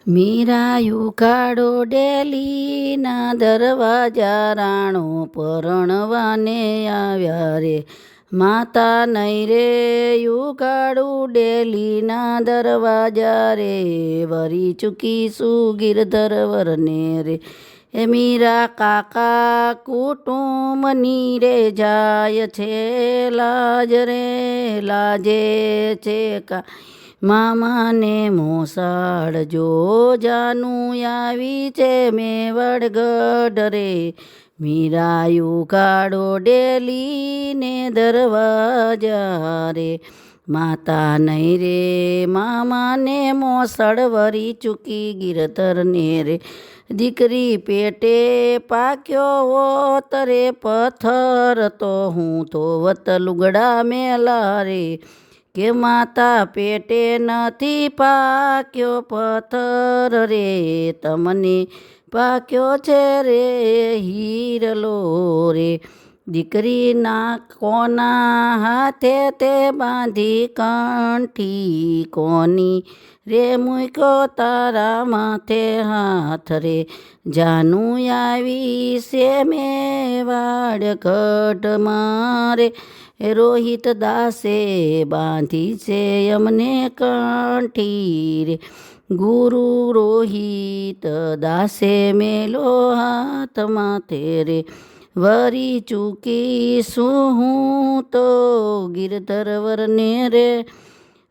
મીરાયું કાઢો ડેલીના દરવાજા રાણો પરણવાને આવ્યા રે. માતા નહીં રે યુગાડું ડેલીના દરવાજા રે, વરી ચૂકીશું ગિરધર વરને રે. એ મીરા કાકા કુટુંબની રે જાય છે લાજ રે, લાજે છે કા મામાને મોસાળજો, જાનું આવી છે મેવડગઢ રે. મીરાયું કાઢો ડેલીને દરવાજા રે, માતા નહીં રે મામાને મોસળ વરી ચૂકી ગિરધરને રે. દીકરી પેટે પાક્યો હોત રે પથ્થર, તો હું તો વત લુગડા મેલા રે. કે માતા પેટે નથી પાક્યો પથ્થર રે, તમને પાક્યો છે રે હીરલો રે. દીકરીના કોના હાથે તે બાંધી કંઠી, કોની રે મૂક્યો તારા માથે હાથ રે. જાનું આવી છે મેવાડ ગઢ મારે, રોહિત દાસે બાંધી છે અમને કંઠી રે. ગુરુ રોહિત દાસે મેલો હાથ માથે રે, વરી ચૂકીશું હું તો ગિરધર વરને રે.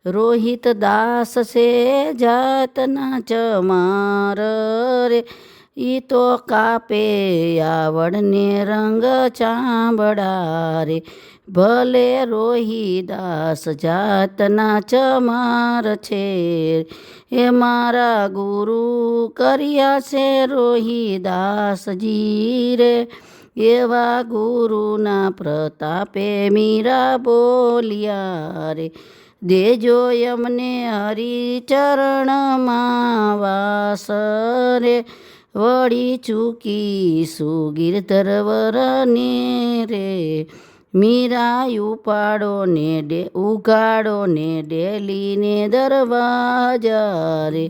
રોહિત દાસ છે જાતના ચમાર રે, ઈ તો કાપે આવડને રંગ ચાંબડા રે. ભલે રોહિદાસ જાતના ચમાર છે, એ મારા ગુરુ કર્યા છે રોહિદાસજી રે. એવા ગુરુના પ્રતાપે મીરા બોલ્યા રે, દેજો અમને હરિચરણમાં વાસ રે. વળી ચૂકીશું ગિરધર વરને રે. મીરા ઉપાડો ને ઉગાડો ને ડેલીને દરવાજા રે.